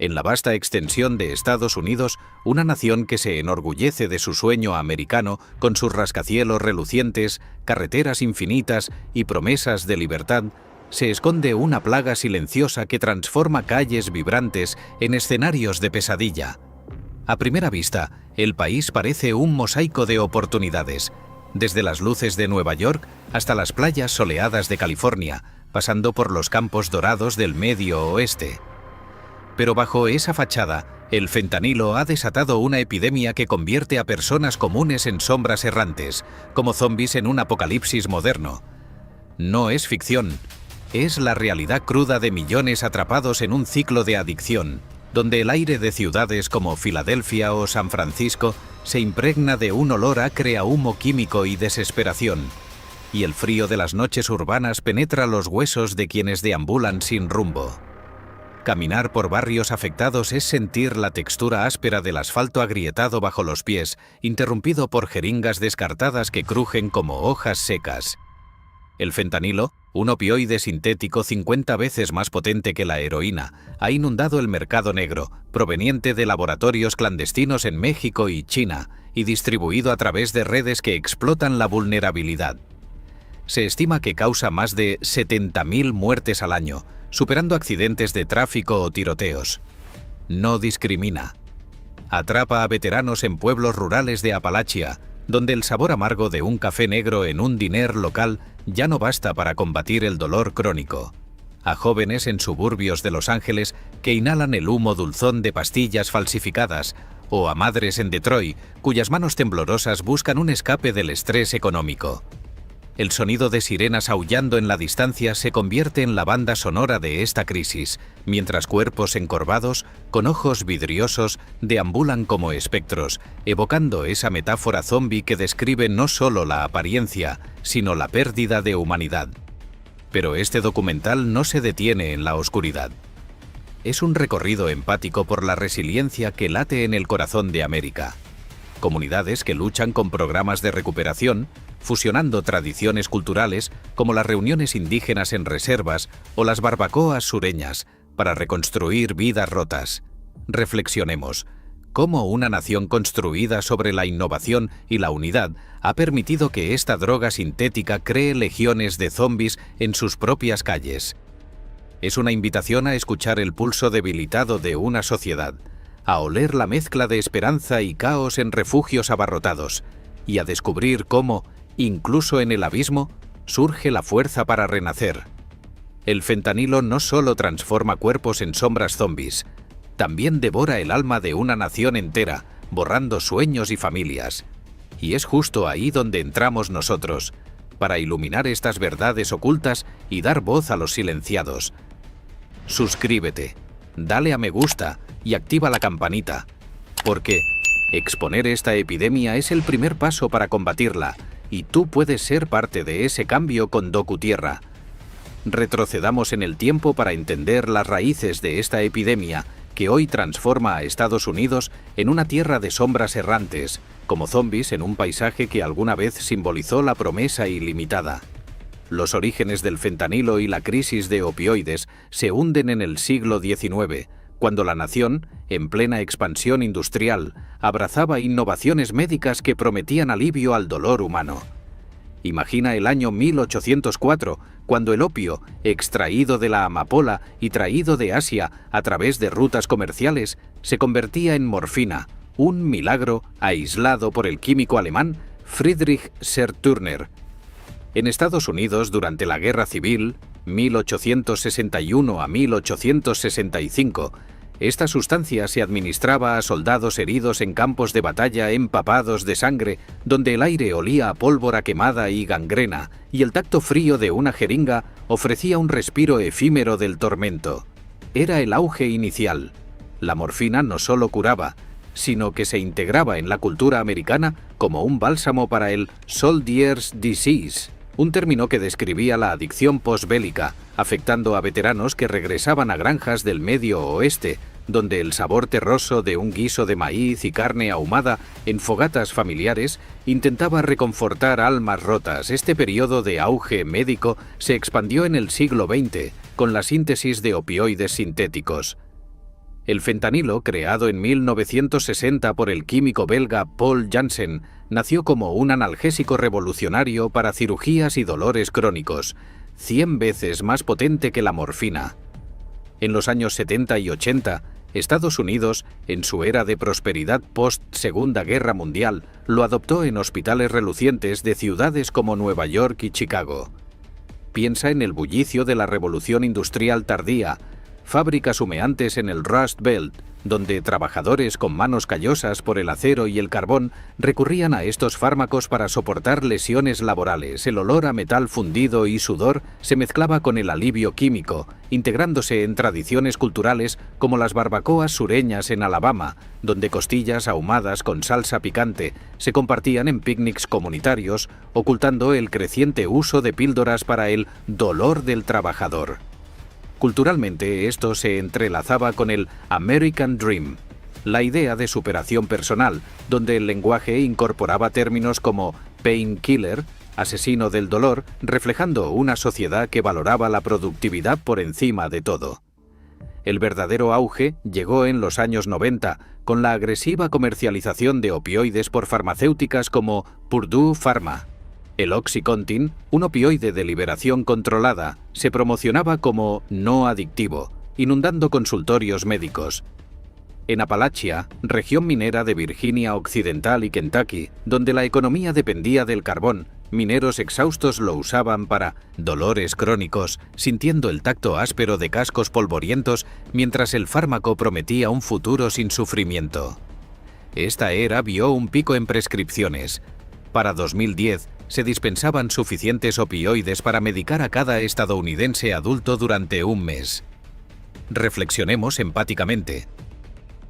En la vasta extensión de Estados Unidos, una nación que se enorgullece de su sueño americano con sus rascacielos relucientes, carreteras infinitas y promesas de libertad, se esconde una plaga silenciosa que transforma calles vibrantes en escenarios de pesadilla. A primera vista, el país parece un mosaico de oportunidades, desde las luces de Nueva York hasta las playas soleadas de California, pasando por los campos dorados del Medio Oeste. Pero bajo esa fachada, el fentanilo ha desatado una epidemia que convierte a personas comunes en sombras errantes, como zombies en un apocalipsis moderno. No es ficción, es la realidad cruda de millones atrapados en un ciclo de adicción, donde el aire de ciudades como Filadelfia o San Francisco se impregna de un olor acre a humo químico y desesperación, y el frío de las noches urbanas penetra los huesos de quienes deambulan sin rumbo. Caminar por barrios afectados es sentir la textura áspera del asfalto agrietado bajo los pies, interrumpido por jeringas descartadas que crujen como hojas secas. El fentanilo, un opioide sintético 50 veces más potente que la heroína, ha inundado el mercado negro, proveniente de laboratorios clandestinos en México y China, y distribuido a través de redes que explotan la vulnerabilidad. Se estima que causa más de 70.000 muertes al año, superando accidentes de tráfico o tiroteos. No discrimina. Atrapa a veteranos en pueblos rurales de Apalachia, donde el sabor amargo de un café negro en un diner local ya no basta para combatir el dolor crónico. A jóvenes en suburbios de Los Ángeles que inhalan el humo dulzón de pastillas falsificadas, o a madres en Detroit cuyas manos temblorosas buscan un escape del estrés económico. El sonido de sirenas aullando en la distancia se convierte en la banda sonora de esta crisis, mientras cuerpos encorvados, con ojos vidriosos, deambulan como espectros, evocando esa metáfora zombie que describe no solo la apariencia, sino la pérdida de humanidad. Pero este documental no se detiene en la oscuridad. Es un recorrido empático por la resiliencia que late en el corazón de América. Comunidades que luchan con programas de recuperación, fusionando tradiciones culturales como las reuniones indígenas en reservas o las barbacoas sureñas para reconstruir vidas rotas. Reflexionemos, ¿cómo una nación construida sobre la innovación y la unidad ha permitido que esta droga sintética cree legiones de zombies en sus propias calles? Es una invitación a escuchar el pulso debilitado de una sociedad, a oler la mezcla de esperanza y caos en refugios abarrotados, y a descubrir cómo, incluso en el abismo, surge la fuerza para renacer. El fentanilo no solo transforma cuerpos en sombras zombies, también devora el alma de una nación entera, borrando sueños y familias. Y es justo ahí donde entramos nosotros, para iluminar estas verdades ocultas y dar voz a los silenciados. Suscríbete, dale a me gusta y activa la campanita, porque exponer esta epidemia es el primer paso para combatirla, y tú puedes ser parte de ese cambio con DocuTierra. Retrocedamos en el tiempo para entender las raíces de esta epidemia que hoy transforma a Estados Unidos en una tierra de sombras errantes, como zombies en un paisaje que alguna vez simbolizó la promesa ilimitada. Los orígenes del fentanilo y la crisis de opioides se hunden en el siglo XIX, cuando la nación, en plena expansión industrial, abrazaba innovaciones médicas que prometían alivio al dolor humano. Imagina el año 1804, cuando el opio, extraído de la amapola y traído de Asia a través de rutas comerciales, se convertía en morfina, un milagro aislado por el químico alemán Friedrich Serturner. En Estados Unidos, durante la Guerra Civil, 1861 a 1865, esta sustancia se administraba a soldados heridos en campos de batalla empapados de sangre, donde el aire olía a pólvora quemada y gangrena, y el tacto frío de una jeringa ofrecía un respiro efímero del tormento. Era el auge inicial. La morfina no solo curaba, sino que se integraba en la cultura americana como un bálsamo para el Soldier's Disease, un término que describía la adicción posbélica, afectando a veteranos que regresaban a granjas del Medio Oeste, donde el sabor terroso de un guiso de maíz y carne ahumada en fogatas familiares intentaba reconfortar almas rotas. Este periodo de auge médico se expandió en el siglo XX con la síntesis de opioides sintéticos. El fentanilo, creado en 1960 por el químico belga Paul Janssen, nació como un analgésico revolucionario para cirugías y dolores crónicos, 100 veces más potente que la morfina. En los años 70 y 80, Estados Unidos, en su era de prosperidad post-Segunda Guerra Mundial, lo adoptó en hospitales relucientes de ciudades como Nueva York y Chicago. Piensa en el bullicio de la revolución industrial tardía, fábricas humeantes en el Rust Belt, donde trabajadores con manos callosas por el acero y el carbón recurrían a estos fármacos para soportar lesiones laborales. El olor a metal fundido y sudor se mezclaba con el alivio químico, integrándose en tradiciones culturales como las barbacoas sureñas en Alabama, donde costillas ahumadas con salsa picante se compartían en picnics comunitarios, ocultando el creciente uso de píldoras para el dolor del trabajador. Culturalmente, esto se entrelazaba con el American Dream, la idea de superación personal, donde el lenguaje incorporaba términos como painkiller, asesino del dolor, reflejando una sociedad que valoraba la productividad por encima de todo. El verdadero auge llegó en los años 90, con la agresiva comercialización de opioides por farmacéuticas como Purdue Pharma. El Oxycontin, un opioide de liberación controlada, se promocionaba como no adictivo, inundando consultorios médicos. En Appalachia, región minera de Virginia Occidental y Kentucky, donde la economía dependía del carbón, mineros exhaustos lo usaban para dolores crónicos, sintiendo el tacto áspero de cascos polvorientos mientras el fármaco prometía un futuro sin sufrimiento. Esta era vio un pico en prescripciones. Para 2010, se dispensaban suficientes opioides para medicar a cada estadounidense adulto durante un mes. Reflexionemos empáticamente.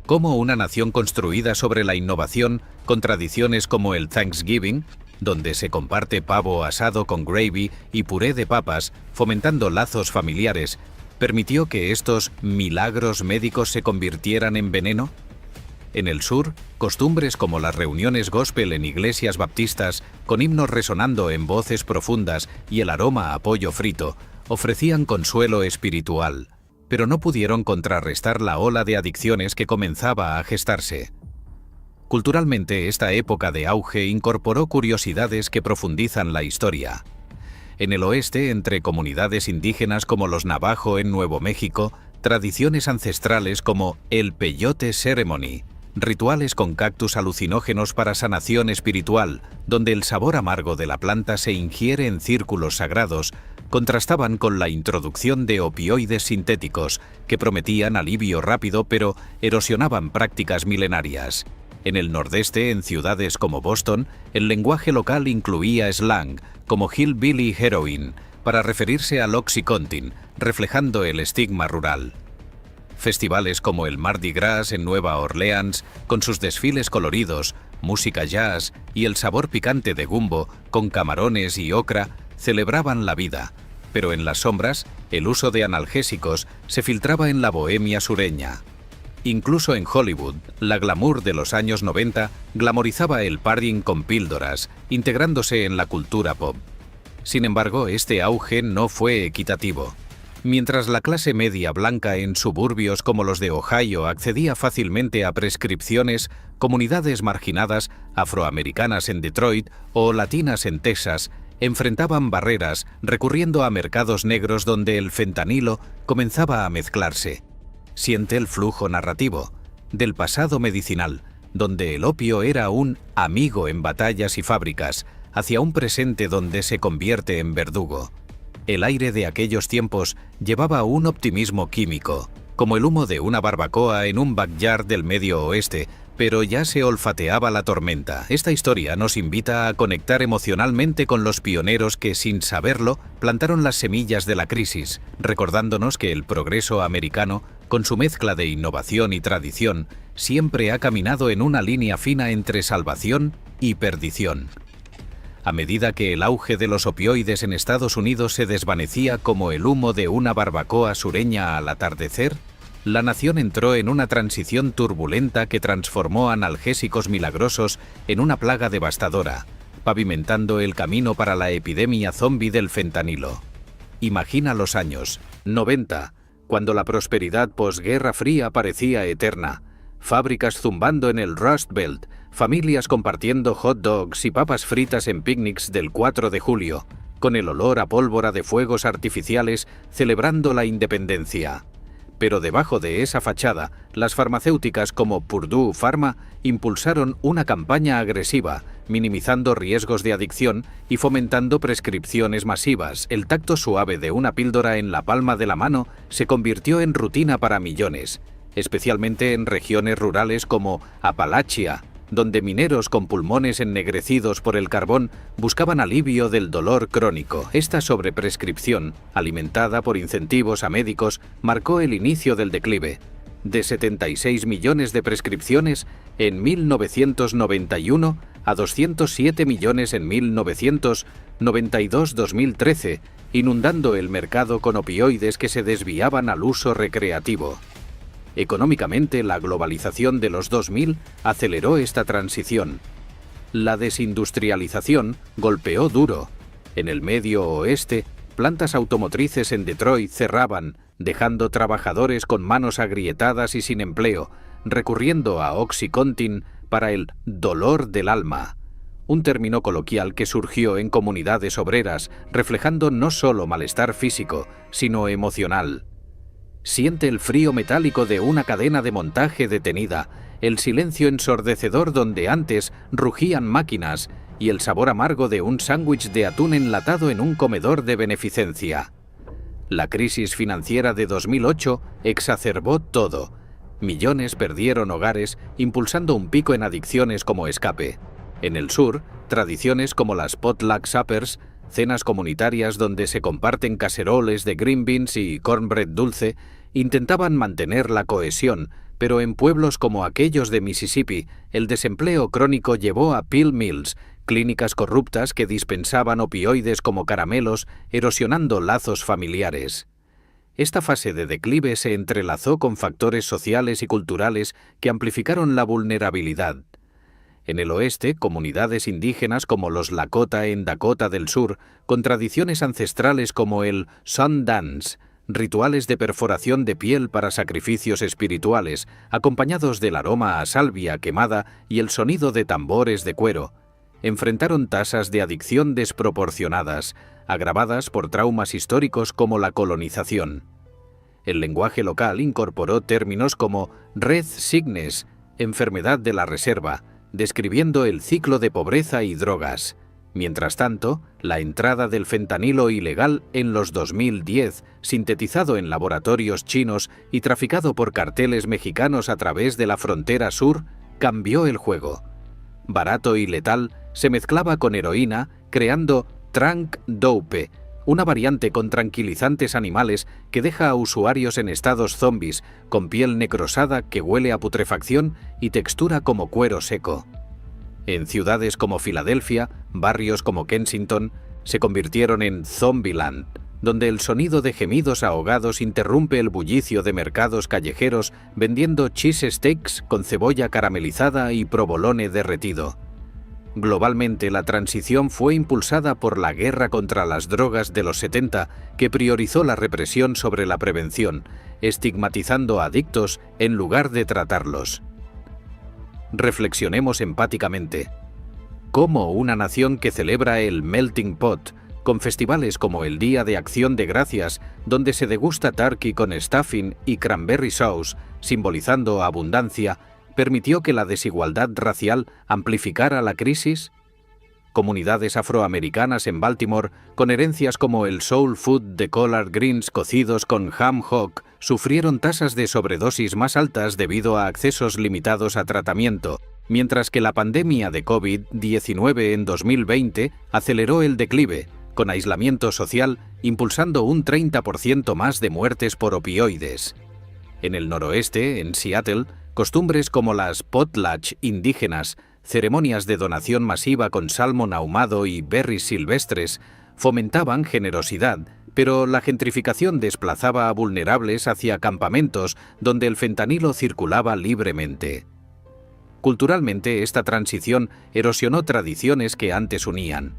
¿Cómo una nación construida sobre la innovación, con tradiciones como el Thanksgiving, donde se comparte pavo asado con gravy y puré de papas, fomentando lazos familiares, permitió que estos milagros médicos se convirtieran en veneno? En el sur, costumbres como las reuniones gospel en iglesias baptistas, con himnos resonando en voces profundas y el aroma a pollo frito, ofrecían consuelo espiritual, pero no pudieron contrarrestar la ola de adicciones que comenzaba a gestarse. Culturalmente, esta época de auge incorporó curiosidades que profundizan la historia. En el oeste, entre comunidades indígenas como los Navajo en Nuevo México, tradiciones ancestrales como el Peyote Ceremony, rituales con cactus alucinógenos para sanación espiritual, donde el sabor amargo de la planta se ingiere en círculos sagrados, contrastaban con la introducción de opioides sintéticos, que prometían alivio rápido pero erosionaban prácticas milenarias. En el nordeste, en ciudades como Boston, el lenguaje local incluía slang, como hillbilly heroin, para referirse al Oxycontin, reflejando el estigma rural. Festivales como el Mardi Gras en Nueva Orleans, con sus desfiles coloridos, música jazz y el sabor picante de gumbo, con camarones y ocra, celebraban la vida, pero en las sombras, el uso de analgésicos se filtraba en la bohemia sureña. Incluso en Hollywood, la glamour de los años 90 glamorizaba el partying con píldoras, integrándose en la cultura pop. Sin embargo, este auge no fue equitativo. Mientras la clase media blanca en suburbios como los de Ohio accedía fácilmente a prescripciones, comunidades marginadas, afroamericanas en Detroit o latinas en Texas, enfrentaban barreras recurriendo a mercados negros donde el fentanilo comenzaba a mezclarse. Siente el flujo narrativo del pasado medicinal, donde el opio era un amigo en batallas y fábricas, hacia un presente donde se convierte en verdugo. El aire de aquellos tiempos llevaba un optimismo químico, como el humo de una barbacoa en un backyard del Medio Oeste, pero ya se olfateaba la tormenta. Esta historia nos invita a conectar emocionalmente con los pioneros que, sin saberlo, plantaron las semillas de la crisis, recordándonos que el progreso americano, con su mezcla de innovación y tradición, siempre ha caminado en una línea fina entre salvación y perdición. A medida que el auge de los opioides en Estados Unidos se desvanecía como el humo de una barbacoa sureña al atardecer, la nación entró en una transición turbulenta que transformó analgésicos milagrosos en una plaga devastadora, pavimentando el camino para la epidemia zombie del fentanilo. Imagina los años 90, cuando la prosperidad posguerra fría parecía eterna, fábricas zumbando en el Rust Belt, familias compartiendo hot dogs y papas fritas en picnics del 4 de julio, con el olor a pólvora de fuegos artificiales celebrando la independencia. Pero debajo de esa fachada, las farmacéuticas como Purdue Pharma impulsaron una campaña agresiva, minimizando riesgos de adicción y fomentando prescripciones masivas. El tacto suave de una píldora en la palma de la mano se convirtió en rutina para millones, especialmente en regiones rurales como Appalachia, donde mineros con pulmones ennegrecidos por el carbón buscaban alivio del dolor crónico. Esta sobreprescripción, alimentada por incentivos a médicos, marcó el inicio del declive. De 76 millones de prescripciones en 1991 a 207 millones en 1992-2013, inundando el mercado con opioides que se desviaban al uso recreativo. Económicamente, la globalización de los 2000 aceleró esta transición. La desindustrialización golpeó duro. En el Medio Oeste, plantas automotrices en Detroit cerraban, dejando trabajadores con manos agrietadas y sin empleo, recurriendo a OxyContin para el dolor del alma, un término coloquial que surgió en comunidades obreras, reflejando no solo malestar físico, sino emocional. Siente el frío metálico de una cadena de montaje detenida, el silencio ensordecedor donde antes rugían máquinas y el sabor amargo de un sándwich de atún enlatado en un comedor de beneficencia. La crisis financiera de 2008 exacerbó todo. Millones perdieron hogares, impulsando un pico en adicciones como escape. En el sur, tradiciones como las potluck suppers, cenas comunitarias donde se comparten caceroles de green beans y cornbread dulce, intentaban mantener la cohesión, pero en pueblos como aquellos de Mississippi, el desempleo crónico llevó a pill mills, clínicas corruptas que dispensaban opioides como caramelos, erosionando lazos familiares. Esta fase de declive se entrelazó con factores sociales y culturales que amplificaron la vulnerabilidad. En el oeste, comunidades indígenas como los Lakota en Dakota del Sur, con tradiciones ancestrales como el Sun Dance, rituales de perforación de piel para sacrificios espirituales, acompañados del aroma a salvia quemada y el sonido de tambores de cuero, enfrentaron tasas de adicción desproporcionadas, agravadas por traumas históricos como la colonización. El lenguaje local incorporó términos como red sickness, enfermedad de la reserva, describiendo el ciclo de pobreza y drogas. Mientras tanto, la entrada del fentanilo ilegal en los 2010, sintetizado en laboratorios chinos y traficado por carteles mexicanos a través de la frontera sur, cambió el juego. Barato y letal, se mezclaba con heroína, creando Trank Dope, una variante con tranquilizantes animales que deja a usuarios en estados zombies, con piel necrosada que huele a putrefacción y textura como cuero seco. En ciudades como Filadelfia, barrios como Kensington, se convirtieron en Zombieland, donde el sonido de gemidos ahogados interrumpe el bullicio de mercados callejeros vendiendo cheese steaks con cebolla caramelizada y provolone derretido. Globalmente, la transición fue impulsada por la guerra contra las drogas de los 70, que priorizó la represión sobre la prevención, estigmatizando a adictos en lugar de tratarlos. Reflexionemos empáticamente. ¿Cómo una nación que celebra el Melting Pot, con festivales como el Día de Acción de Gracias, donde se degusta turkey con stuffing y cranberry sauce, simbolizando abundancia, permitió que la desigualdad racial amplificara la crisis? Comunidades afroamericanas en Baltimore, con herencias como el soul food de collard greens cocidos con ham hock, sufrieron tasas de sobredosis más altas debido a accesos limitados a tratamiento, mientras que la pandemia de COVID-19 en 2020 aceleró el declive, con aislamiento social impulsando un 30% más de muertes por opioides. En el noroeste, en Seattle, costumbres como las potlatch indígenas, ceremonias de donación masiva con salmón ahumado y berries silvestres, fomentaban generosidad, pero la gentrificación desplazaba a vulnerables hacia campamentos donde el fentanilo circulaba libremente. Culturalmente, esta transición erosionó tradiciones que antes unían.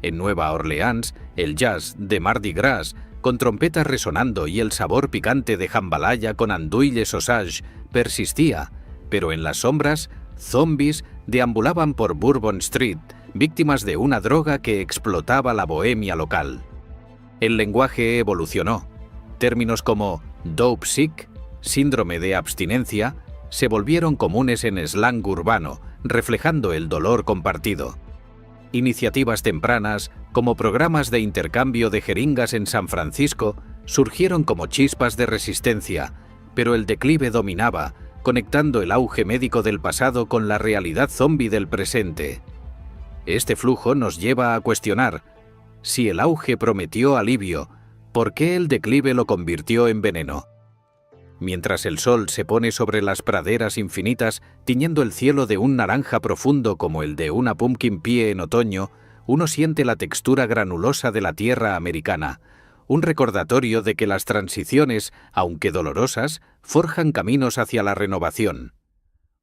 En Nueva Orleans, el jazz de Mardi Gras con trompetas resonando y el sabor picante de jambalaya con andouille sausage, persistía, pero en las sombras, zombies deambulaban por Bourbon Street, víctimas de una droga que explotaba la bohemia local. El lenguaje evolucionó. Términos como dope sick, síndrome de abstinencia, se volvieron comunes en slang urbano, reflejando el dolor compartido. Iniciativas tempranas, como programas de intercambio de jeringas en San Francisco, surgieron como chispas de resistencia, pero el declive dominaba, conectando el auge médico del pasado con la realidad zombie del presente. Este flujo nos lleva a cuestionar: si el auge prometió alivio, ¿por qué el declive lo convirtió en veneno? Mientras el sol se pone sobre las praderas infinitas, tiñendo el cielo de un naranja profundo como el de una pumpkin pie en otoño, uno siente la textura granulosa de la tierra americana, un recordatorio de que las transiciones, aunque dolorosas, forjan caminos hacia la renovación.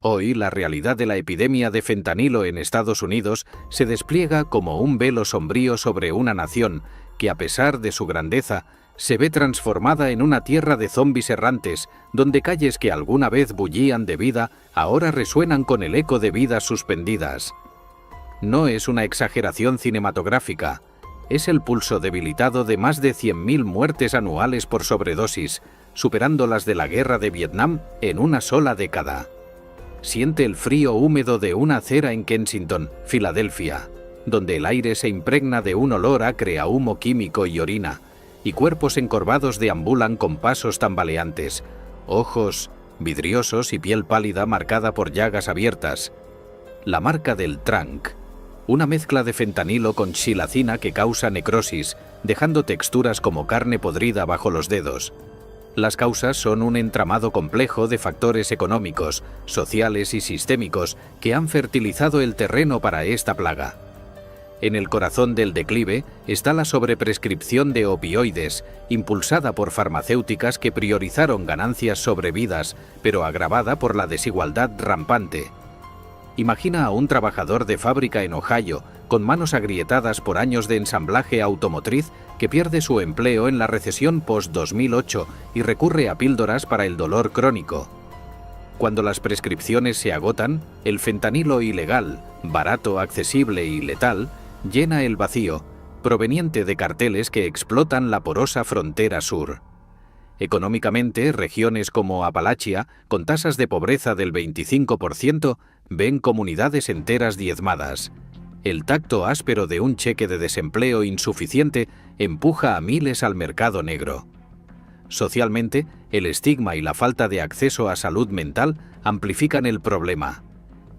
Hoy, la realidad de la epidemia de fentanilo en Estados Unidos se despliega como un velo sombrío sobre una nación que, a pesar de su grandeza, se ve transformada en una tierra de zombis errantes, donde calles que alguna vez bullían de vida ahora resuenan con el eco de vidas suspendidas. No es una exageración cinematográfica, es el pulso debilitado de más de 100.000 muertes anuales por sobredosis, superando las de la guerra de Vietnam en una sola década. Siente el frío húmedo de una acera en Kensington, Filadelfia, donde el aire se impregna de un olor acre a humo químico y orina, y cuerpos encorvados deambulan con pasos tambaleantes, ojos vidriosos y piel pálida marcada por llagas abiertas. La marca del trunk, una mezcla de fentanilo con xilacina que causa necrosis, dejando texturas como carne podrida bajo los dedos. Las causas son un entramado complejo de factores económicos, sociales y sistémicos que han fertilizado el terreno para esta plaga. En el corazón del declive está la sobreprescripción de opioides, impulsada por farmacéuticas que priorizaron ganancias sobre vidas, pero agravada por la desigualdad rampante. Imagina a un trabajador de fábrica en Ohio, con manos agrietadas por años de ensamblaje automotriz, que pierde su empleo en la recesión post-2008 y recurre a píldoras para el dolor crónico. Cuando las prescripciones se agotan, el fentanilo ilegal, barato, accesible y letal, llena el vacío, proveniente de carteles que explotan la porosa frontera sur. Económicamente, regiones como Appalachia, con tasas de pobreza del 25%, ven comunidades enteras diezmadas. El tacto áspero de un cheque de desempleo insuficiente empuja a miles al mercado negro. Socialmente, el estigma y la falta de acceso a salud mental amplifican el problema.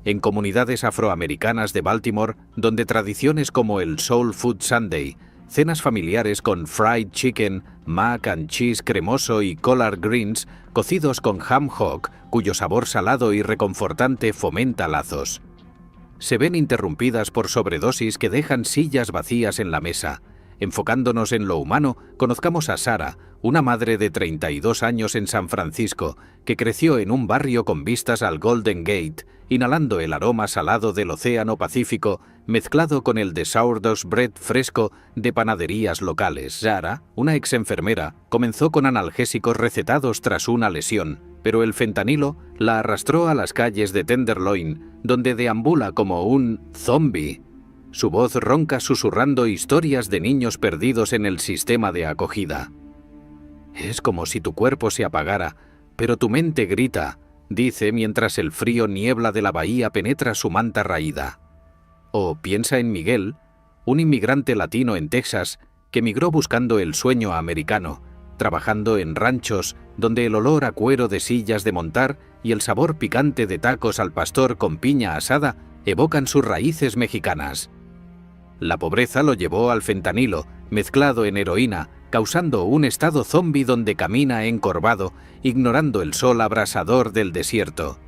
En comunidades afroamericanas de Baltimore, donde tradiciones como el Soul Food Sunday, cenas familiares con fried chicken, mac and cheese cremoso y collard greens, cocidos con ham hock, cuyo sabor salado y reconfortante fomenta lazos, se ven interrumpidas por sobredosis que dejan sillas vacías en la mesa. Enfocándonos en lo humano, conozcamos a Sara, una madre de 32 años en San Francisco, que creció en un barrio con vistas al Golden Gate, inhalando el aroma salado del Océano Pacífico, mezclado con el de sourdough bread fresco de panaderías locales. Sara, una ex enfermera, comenzó con analgésicos recetados tras una lesión, pero el fentanilo la arrastró a las calles de Tenderloin, donde deambula como un zombie. Su voz ronca susurrando historias de niños perdidos en el sistema de acogida. Es como si tu cuerpo se apagara, pero tu mente grita, dice mientras el frío niebla de la bahía penetra su manta raída. O piensa en Miguel, un inmigrante latino en Texas que migró buscando el sueño americano, trabajando en ranchos donde el olor a cuero de sillas de montar y el sabor picante de tacos al pastor con piña asada evocan sus raíces mexicanas. La pobreza lo llevó al fentanilo, mezclado en heroína, causando un estado zombi donde camina encorvado, ignorando el sol abrasador del desierto.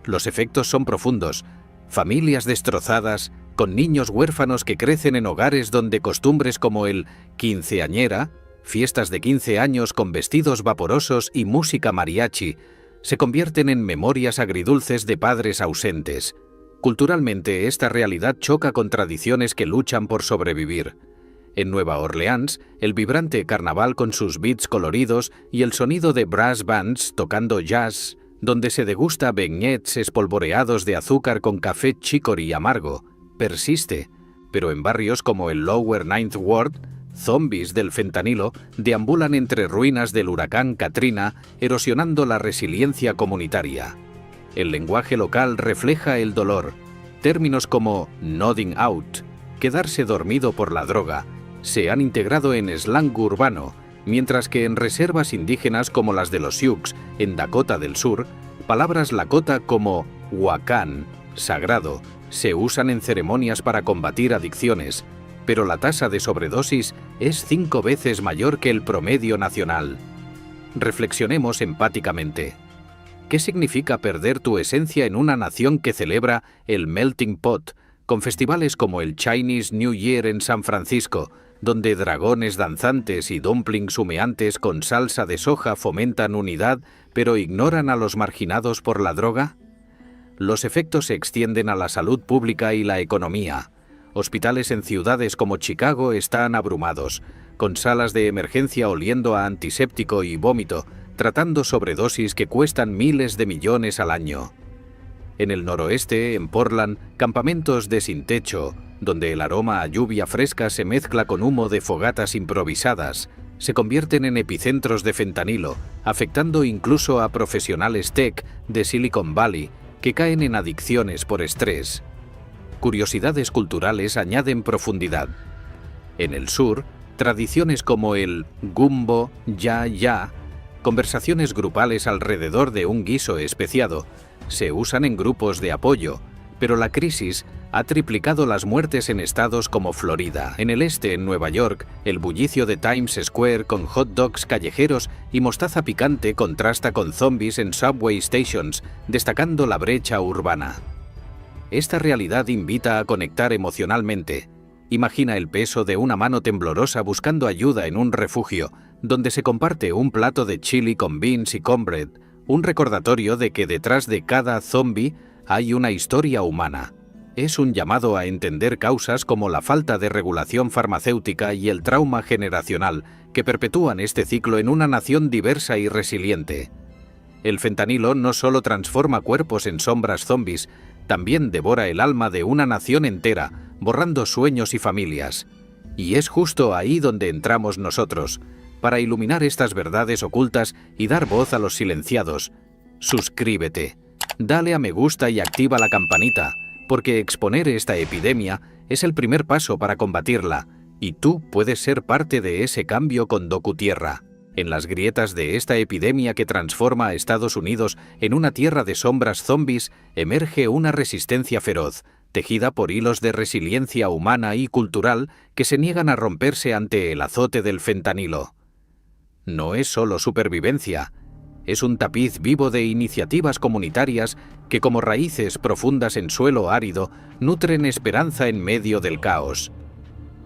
Los efectos son profundos. Familias destrozadas, con niños huérfanos que crecen en hogares donde costumbres como el quinceañera, fiestas de 15 años con vestidos vaporosos y música mariachi, se convierten en memorias agridulces de padres ausentes. Culturalmente, esta realidad choca con tradiciones que luchan por sobrevivir. En Nueva Orleans, el vibrante carnaval con sus beats coloridos y el sonido de brass bands tocando jazz, donde se degusta beignets espolvoreados de azúcar con café chicory amargo, persiste, pero en barrios como el Lower Ninth Ward, zombies del fentanilo deambulan entre ruinas del huracán Katrina, erosionando la resiliencia comunitaria. El lenguaje local refleja el dolor. Términos como nodding out, quedarse dormido por la droga, se han integrado en slang urbano, mientras que en reservas indígenas como las de los Sioux, en Dakota del Sur, palabras lakota como huacán, sagrado, se usan en ceremonias para combatir adicciones, pero la tasa de sobredosis es 5 veces mayor que el promedio nacional. Reflexionemos empáticamente. ¿Qué significa perder tu esencia en una nación que celebra el Melting Pot, con festivales como el Chinese New Year en San Francisco, donde dragones danzantes y dumplings humeantes con salsa de soja fomentan unidad, pero ignoran a los marginados por la droga? Los efectos se extienden a la salud pública y la economía. Hospitales en ciudades como Chicago están abrumados, con salas de emergencia oliendo a antiséptico y vómito, tratando sobredosis que cuestan miles de millones al año. En el noroeste, en Portland, campamentos de sin techo, donde el aroma a lluvia fresca se mezcla con humo de fogatas improvisadas, se convierten en epicentros de fentanilo, afectando incluso a profesionales tech de Silicon Valley que caen en adicciones por estrés. Curiosidades culturales añaden profundidad. En el sur, tradiciones como el gumbo ya, conversaciones grupales alrededor de un guiso especiado, se usan en grupos de apoyo, pero la crisis ha triplicado las muertes en estados como Florida. En el este, en Nueva York, el bullicio de Times Square con hot dogs callejeros y mostaza picante contrasta con zombies en subway stations, destacando la brecha urbana. Esta realidad invita a conectar emocionalmente. Imagina el peso de una mano temblorosa buscando ayuda en un refugio, donde se comparte un plato de chili con beans y cornbread, un recordatorio de que detrás de cada zombie hay una historia humana. Es un llamado a entender causas como la falta de regulación farmacéutica y el trauma generacional que perpetúan este ciclo en una nación diversa y resiliente. El fentanilo no solo transforma cuerpos en sombras zombies, también devora el alma de una nación entera, borrando sueños y familias. Y es justo ahí donde entramos nosotros, para iluminar estas verdades ocultas y dar voz a los silenciados. Suscríbete, dale a me gusta y activa la campanita, porque exponer esta epidemia es el primer paso para combatirla, y tú puedes ser parte de ese cambio con DocuTierra. En las grietas de esta epidemia que transforma a Estados Unidos en una tierra de sombras zombies, emerge una resistencia feroz, tejida por hilos de resiliencia humana y cultural que se niegan a romperse ante el azote del fentanilo. No es solo supervivencia, es un tapiz vivo de iniciativas comunitarias que, como raíces profundas en suelo árido, nutren esperanza en medio del caos.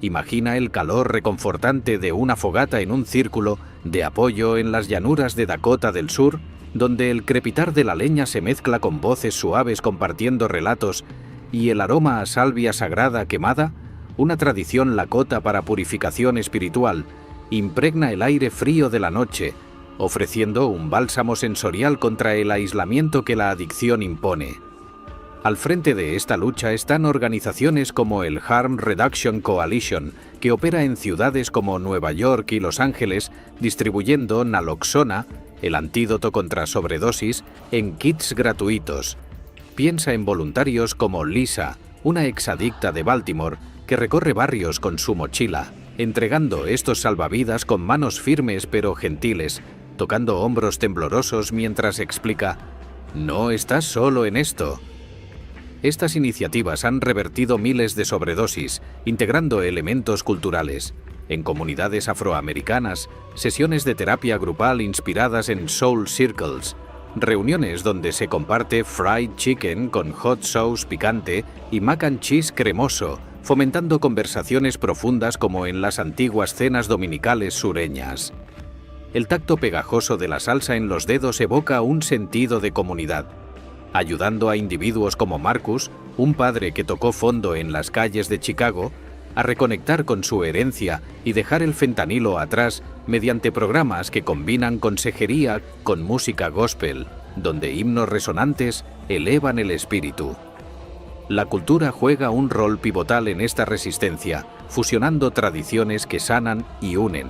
Imagina el calor reconfortante de una fogata en un círculo de apoyo en las llanuras de Dakota del Sur, donde el crepitar de la leña se mezcla con voces suaves compartiendo relatos y el aroma a salvia sagrada quemada, una tradición lakota para purificación espiritual, impregna el aire frío de la noche, ofreciendo un bálsamo sensorial contra el aislamiento que la adicción impone. Al frente de esta lucha están organizaciones como el Harm Reduction Coalition, que opera en ciudades como Nueva York y Los Ángeles, distribuyendo naloxona, el antídoto contra sobredosis, en kits gratuitos. Piensa en voluntarios como Lisa, una exadicta de Baltimore, que recorre barrios con su mochila, entregando estos salvavidas con manos firmes pero gentiles, tocando hombros temblorosos mientras explica: «No estás solo en esto». Estas iniciativas han revertido miles de sobredosis, integrando elementos culturales. En comunidades afroamericanas, sesiones de terapia grupal inspiradas en Soul Circles, reuniones donde se comparte fried chicken con hot sauce picante y mac and cheese cremoso, fomentando conversaciones profundas como en las antiguas cenas dominicales sureñas. El tacto pegajoso de la salsa en los dedos evoca un sentido de comunidad, ayudando a individuos como Marcus, un padre que tocó fondo en las calles de Chicago, a reconectar con su herencia y dejar el fentanilo atrás mediante programas que combinan consejería con música gospel, donde himnos resonantes elevan el espíritu. La cultura juega un rol pivotal en esta resistencia, fusionando tradiciones que sanan y unen.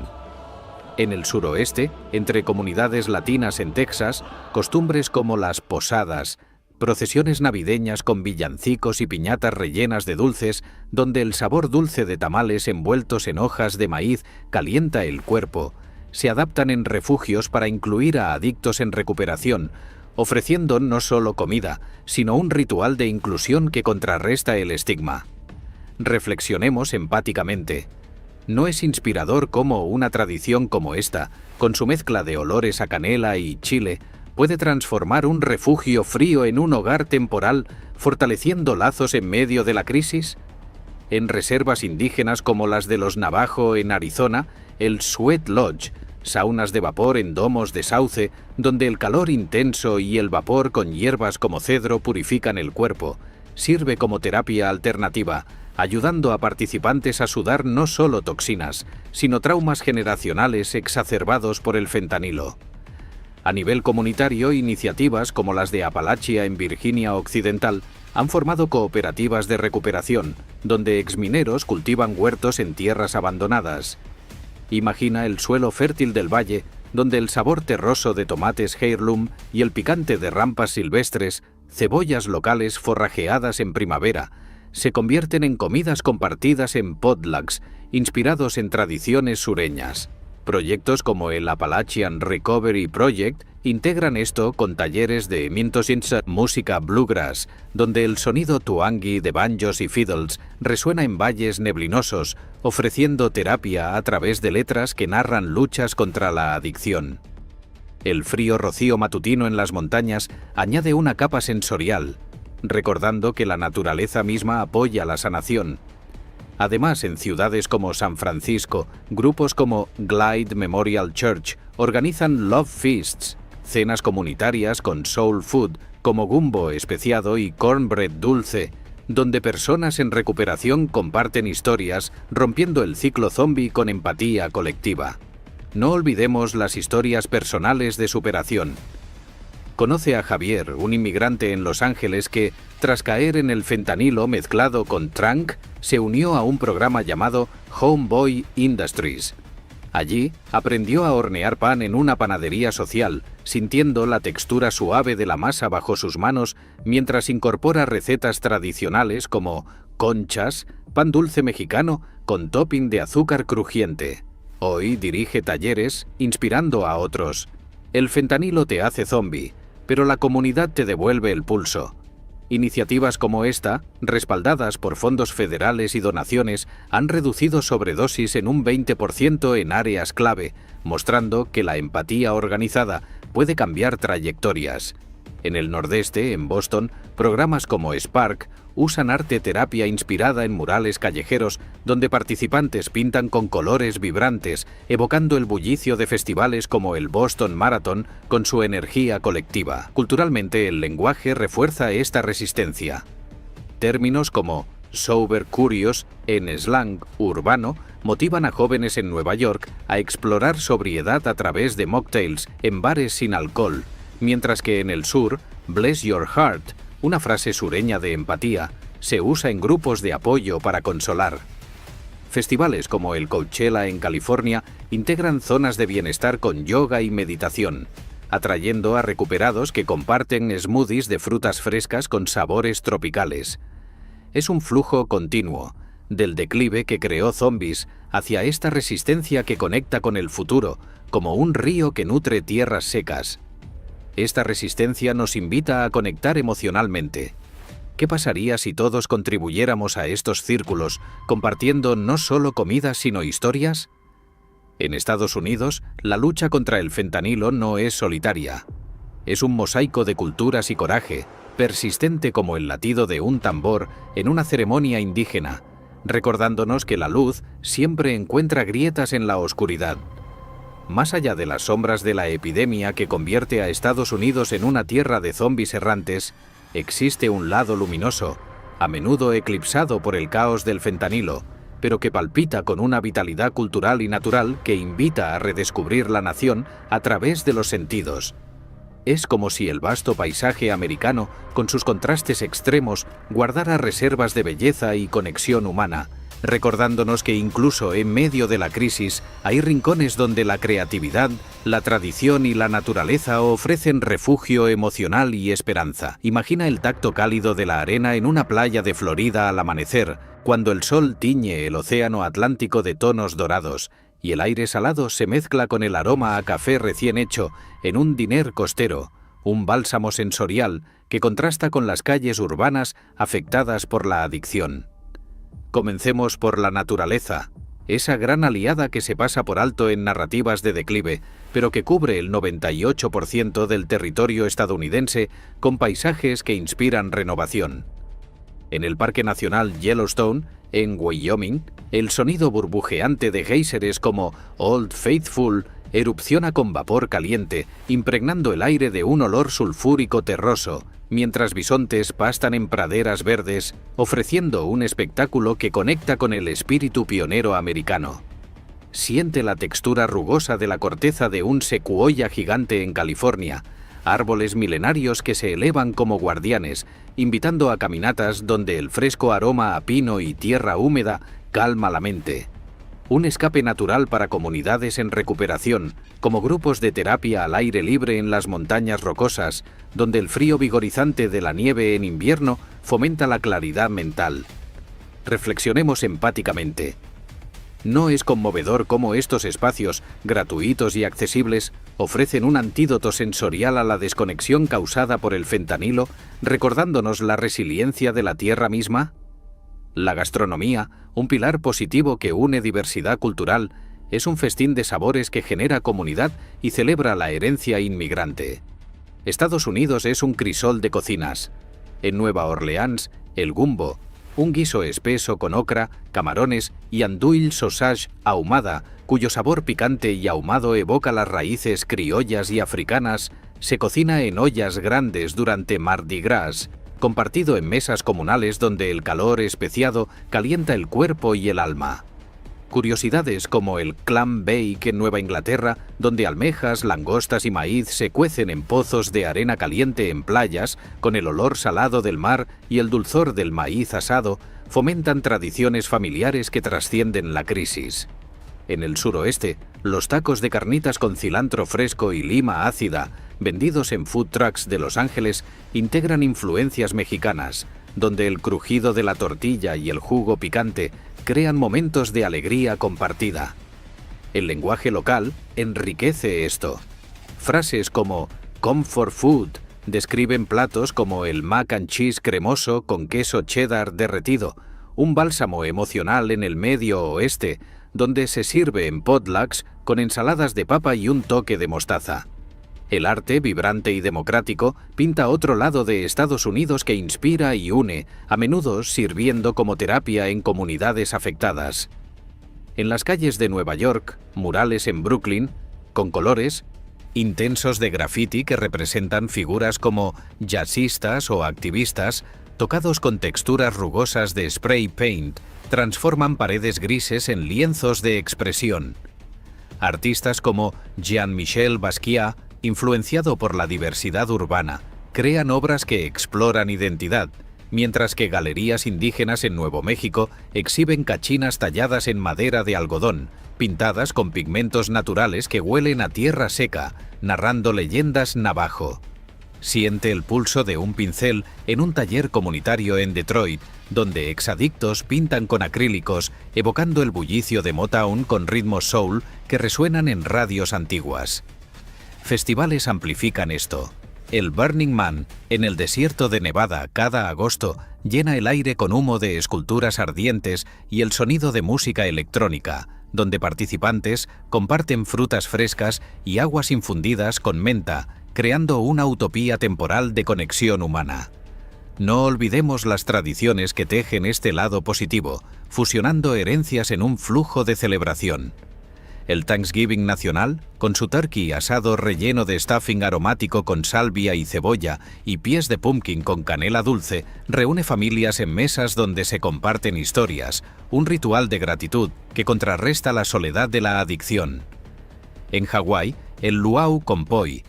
En el suroeste, entre comunidades latinas en Texas, costumbres como las posadas, procesiones navideñas con villancicos y piñatas rellenas de dulces, donde el sabor dulce de tamales envueltos en hojas de maíz calienta el cuerpo, se adaptan en refugios para incluir a adictos en recuperación, ofreciendo no solo comida, sino un ritual de inclusión que contrarresta el estigma. Reflexionemos empáticamente. ¿No es inspirador cómo una tradición como esta, con su mezcla de olores a canela y chile, puede transformar un refugio frío en un hogar temporal, fortaleciendo lazos en medio de la crisis? En reservas indígenas como las de los Navajo en Arizona, el Sweat Lodge, saunas de vapor en domos de sauce, donde el calor intenso y el vapor con hierbas como cedro purifican el cuerpo, sirve como terapia alternativa, ayudando a participantes a sudar no solo toxinas, sino traumas generacionales exacerbados por el fentanilo. A nivel comunitario, iniciativas como las de Appalachia en Virginia Occidental han formado cooperativas de recuperación, donde exmineros cultivan huertos en tierras abandonadas. Imagina el suelo fértil del valle, donde el sabor terroso de tomates heirloom y el picante de rampas silvestres, cebollas locales forrajeadas en primavera, se convierten en comidas compartidas en potlucks, inspirados en tradiciones sureñas. Proyectos como el Appalachian Recovery Project integran esto con talleres de música bluegrass, donde el sonido tuangi de banjos y fiddles resuena en valles neblinosos, ofreciendo terapia a través de letras que narran luchas contra la adicción. El frío rocío matutino en las montañas añade una capa sensorial, recordando que la naturaleza misma apoya la sanación. Además, en ciudades como San Francisco, grupos como Glide Memorial Church organizan Love Feasts, cenas comunitarias con soul food como gumbo especiado y cornbread dulce, donde personas en recuperación comparten historias, rompiendo el ciclo zombie con empatía colectiva. No olvidemos las historias personales de superación. Conoce a Javier, un inmigrante en Los Ángeles que, tras caer en el fentanilo mezclado con Tranq, se unió a un programa llamado Homeboy Industries. Allí aprendió a hornear pan en una panadería social, sintiendo la textura suave de la masa bajo sus manos mientras incorpora recetas tradicionales como conchas, pan dulce mexicano con topping de azúcar crujiente. Hoy dirige talleres inspirando a otros. El fentanilo te hace zombie, pero la comunidad te devuelve el pulso. Iniciativas como esta, respaldadas por fondos federales y donaciones, han reducido sobredosis en un 20% en áreas clave, mostrando que la empatía organizada puede cambiar trayectorias. En el nordeste, en Boston, programas como Spark usan arte terapia inspirada en murales callejeros donde participantes pintan con colores vibrantes, evocando el bullicio de festivales como el Boston Marathon con su energía colectiva. Culturalmente, el lenguaje refuerza esta resistencia. Términos como sober curious en slang urbano motivan a jóvenes en Nueva York a explorar sobriedad a través de mocktails en bares sin alcohol, mientras que en el sur, bless your heart, una frase sureña de empatía, se usa en grupos de apoyo para consolar. Festivales como el Coachella en California integran zonas de bienestar con yoga y meditación, atrayendo a recuperados que comparten smoothies de frutas frescas con sabores tropicales. Es un flujo continuo, del declive que creó zombies hacia esta resistencia que conecta con el futuro, como un río que nutre tierras secas. Esta resistencia nos invita a conectar emocionalmente. ¿Qué pasaría si todos contribuyéramos a estos círculos, compartiendo no solo comida sino historias? En Estados Unidos, la lucha contra el fentanilo no es solitaria. Es un mosaico de culturas y coraje, persistente como el latido de un tambor en una ceremonia indígena, recordándonos que la luz siempre encuentra grietas en la oscuridad. Más allá de las sombras de la epidemia que convierte a Estados Unidos en una tierra de zombis errantes, existe un lado luminoso, a menudo eclipsado por el caos del fentanilo, pero que palpita con una vitalidad cultural y natural que invita a redescubrir la nación a través de los sentidos. Es como si el vasto paisaje americano, con sus contrastes extremos, guardara reservas de belleza y conexión humana, recordándonos que incluso en medio de la crisis hay rincones donde la creatividad, la tradición y la naturaleza ofrecen refugio emocional y esperanza. Imagina el tacto cálido de la arena en una playa de Florida al amanecer, cuando el sol tiñe el océano Atlántico de tonos dorados y el aire salado se mezcla con el aroma a café recién hecho en un diner costero, un bálsamo sensorial que contrasta con las calles urbanas afectadas por la adicción. Comencemos por la naturaleza, esa gran aliada que se pasa por alto en narrativas de declive, pero que cubre el 98% del territorio estadounidense con paisajes que inspiran renovación. En el Parque Nacional Yellowstone, en Wyoming, el sonido burbujeante de géiseres como Old Faithful erupciona con vapor caliente, impregnando el aire de un olor sulfúrico terroso, mientras bisontes pastan en praderas verdes, ofreciendo un espectáculo que conecta con el espíritu pionero americano. Siente la textura rugosa de la corteza de un secuoya gigante en California, árboles milenarios que se elevan como guardianes, invitando a caminatas donde el fresco aroma a pino y tierra húmeda calma la mente. Un escape natural para comunidades en recuperación, como grupos de terapia al aire libre en las montañas rocosas, donde el frío vigorizante de la nieve en invierno fomenta la claridad mental. Reflexionemos empáticamente. ¿No es conmovedor cómo estos espacios, gratuitos y accesibles, ofrecen un antídoto sensorial a la desconexión causada por el fentanilo, recordándonos la resiliencia de la tierra misma? La gastronomía, un pilar positivo que une diversidad cultural, es un festín de sabores que genera comunidad y celebra la herencia inmigrante. Estados Unidos es un crisol de cocinas. En Nueva Orleans, el gumbo, un guiso espeso con ocra, camarones y andouille sausage ahumada, cuyo sabor picante y ahumado evoca las raíces criollas y africanas, se cocina en ollas grandes durante Mardi Gras, compartido en mesas comunales donde el calor especiado calienta el cuerpo y el alma. Curiosidades como el clam bake en Nueva Inglaterra, donde almejas, langostas y maíz se cuecen en pozos de arena caliente en playas, con el olor salado del mar y el dulzor del maíz asado, fomentan tradiciones familiares que trascienden la crisis. En el suroeste, los tacos de carnitas con cilantro fresco y lima ácida, vendidos en food trucks de Los Ángeles, integran influencias mexicanas, donde el crujido de la tortilla y el jugo picante crean momentos de alegría compartida. El lenguaje local enriquece esto. Frases como comfort food describen platos como el mac and cheese cremoso con queso cheddar derretido, un bálsamo emocional en el Medio Oeste, donde se sirve en potlucks con ensaladas de papa y un toque de mostaza. El arte, vibrante y democrático, pinta otro lado de Estados Unidos que inspira y une, a menudo sirviendo como terapia en comunidades afectadas. En las calles de Nueva York, murales en Brooklyn, con colores intensos de graffiti que representan figuras como jazzistas o activistas, tocados con texturas rugosas de spray paint, transforman paredes grises en lienzos de expresión. Artistas como Jean-Michel Basquiat, influenciado por la diversidad urbana, crean obras que exploran identidad, mientras que galerías indígenas en Nuevo México exhiben cachinas talladas en madera de algodón, pintadas con pigmentos naturales que huelen a tierra seca, narrando leyendas navajo. Siente el pulso de un pincel en un taller comunitario en Detroit, donde exadictos pintan con acrílicos, evocando el bullicio de Motown con ritmos soul que resuenan en radios antiguas. Festivales amplifican esto. El Burning Man, en el desierto de Nevada, cada agosto, llena el aire con humo de esculturas ardientes y el sonido de música electrónica, donde participantes comparten frutas frescas y aguas infundidas con menta, creando una utopía temporal de conexión humana. No olvidemos las tradiciones que tejen este lado positivo, fusionando herencias en un flujo de celebración. El Thanksgiving nacional, con su turkey asado relleno de stuffing aromático con salvia y cebolla y pies de pumpkin con canela dulce, reúne familias en mesas donde se comparten historias, un ritual de gratitud que contrarresta la soledad de la adicción. En Hawái, el luau con poi,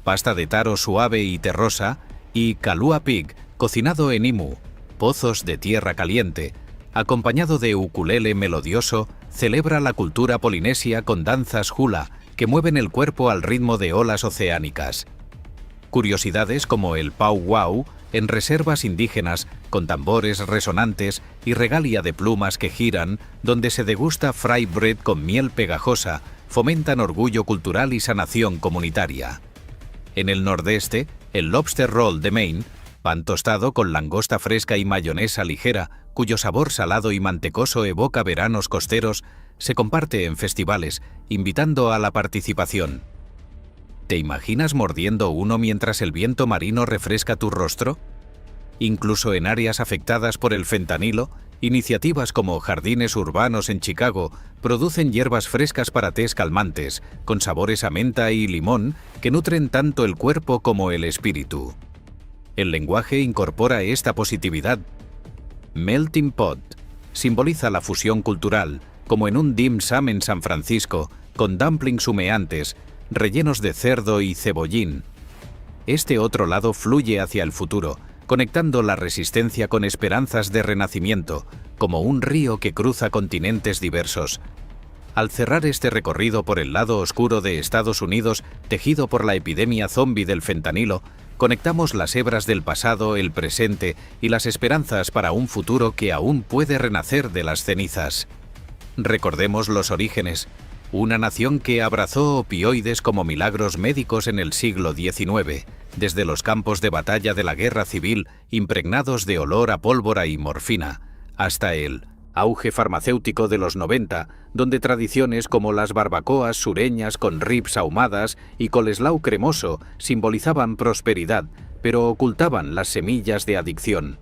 pasta de taro suave y terrosa, y kalua pig, cocinado en imu, pozos de tierra caliente, acompañado de ukulele melodioso, celebra la cultura polinesia con danzas hula que mueven el cuerpo al ritmo de olas oceánicas. Curiosidades como el powwow en reservas indígenas con tambores resonantes y regalia de plumas que giran, donde se degusta fry bread con miel pegajosa, fomentan orgullo cultural y sanación comunitaria. En el nordeste, el lobster roll de Maine, pan tostado con langosta fresca y mayonesa ligera, cuyo sabor salado y mantecoso evoca veranos costeros, se comparte en festivales, invitando a la participación. ¿Te imaginas mordiendo uno mientras el viento marino refresca tu rostro? Incluso en áreas afectadas por el fentanilo, iniciativas como Jardines Urbanos en Chicago producen hierbas frescas para tés calmantes, con sabores a menta y limón que nutren tanto el cuerpo como el espíritu. El lenguaje incorpora esta positividad. Melting pot simboliza la fusión cultural, como en un dim sum en San Francisco, con dumplings humeantes, rellenos de cerdo y cebollín. Este otro lado fluye hacia el futuro, conectando la resistencia con esperanzas de renacimiento, como un río que cruza continentes diversos. Al cerrar este recorrido por el lado oscuro de Estados Unidos, tejido por la epidemia zombie del fentanilo, conectamos las hebras del pasado, el presente y las esperanzas para un futuro que aún puede renacer de las cenizas. Recordemos los orígenes. Una nación que abrazó opioides como milagros médicos en el siglo XIX, desde los campos de batalla de la guerra civil impregnados de olor a pólvora y morfina, hasta el auge farmacéutico de los 90, donde tradiciones como las barbacoas sureñas con ribs ahumadas y coleslaw cremoso simbolizaban prosperidad, pero ocultaban las semillas de adicción.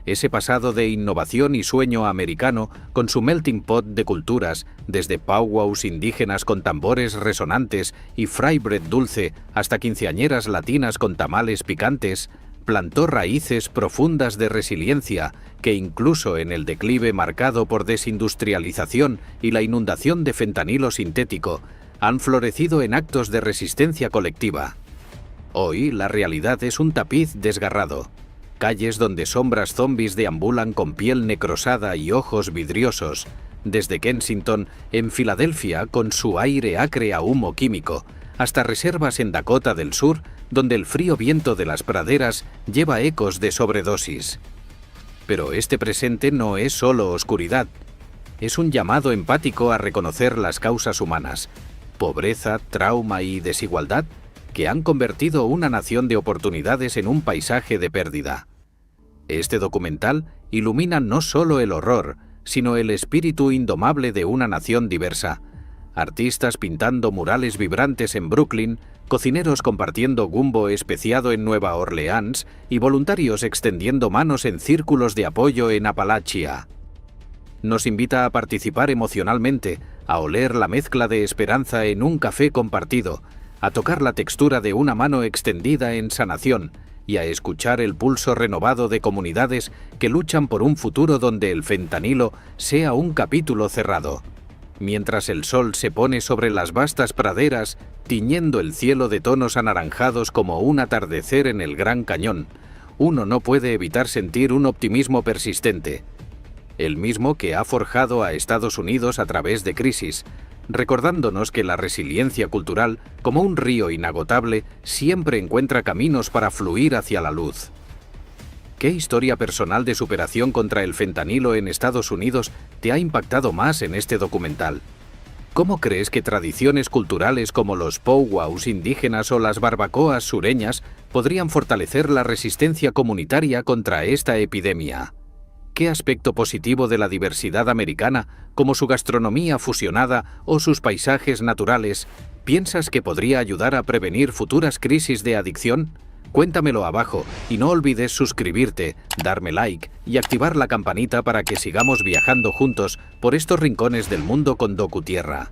Ese pasado de innovación y sueño americano con su melting pot de culturas, desde powwows indígenas con tambores resonantes y fry bread dulce hasta quinceañeras latinas con tamales picantes, plantó raíces profundas de resiliencia que incluso en el declive marcado por desindustrialización y la inundación de fentanilo sintético, han florecido en actos de resistencia colectiva. Hoy la realidad es un tapiz desgarrado. Calles donde sombras zombies deambulan con piel necrosada y ojos vidriosos, desde Kensington, en Filadelfia, con su aire acre a humo químico, hasta reservas en Dakota del Sur, donde el frío viento de las praderas lleva ecos de sobredosis. Pero este presente no es solo oscuridad. Es un llamado empático a reconocer las causas humanas, pobreza, trauma y desigualdad, que han convertido una nación de oportunidades en un paisaje de pérdida. Este documental ilumina no solo el horror, sino el espíritu indomable de una nación diversa. Artistas pintando murales vibrantes en Brooklyn, cocineros compartiendo gumbo especiado en Nueva Orleans y voluntarios extendiendo manos en círculos de apoyo en Apalachia. Nos invita a participar emocionalmente, a oler la mezcla de esperanza en un café compartido, a tocar la textura de una mano extendida en sanación y a escuchar el pulso renovado de comunidades que luchan por un futuro donde el fentanilo sea un capítulo cerrado. Mientras el sol se pone sobre las vastas praderas, tiñendo el cielo de tonos anaranjados como un atardecer en el Gran Cañón, uno no puede evitar sentir un optimismo persistente, el mismo que ha forjado a Estados Unidos a través de crisis, recordándonos que la resiliencia cultural, como un río inagotable, siempre encuentra caminos para fluir hacia la luz. ¿Qué historia personal de superación contra el fentanilo en Estados Unidos te ha impactado más en este documental? ¿Cómo crees que tradiciones culturales como los powwows indígenas o las barbacoas sureñas podrían fortalecer la resistencia comunitaria contra esta epidemia? ¿Qué aspecto positivo de la diversidad americana, como su gastronomía fusionada o sus paisajes naturales, piensas que podría ayudar a prevenir futuras crisis de adicción? Cuéntamelo abajo y no olvides suscribirte, darme like y activar la campanita para que sigamos viajando juntos por estos rincones del mundo con DocuTierra.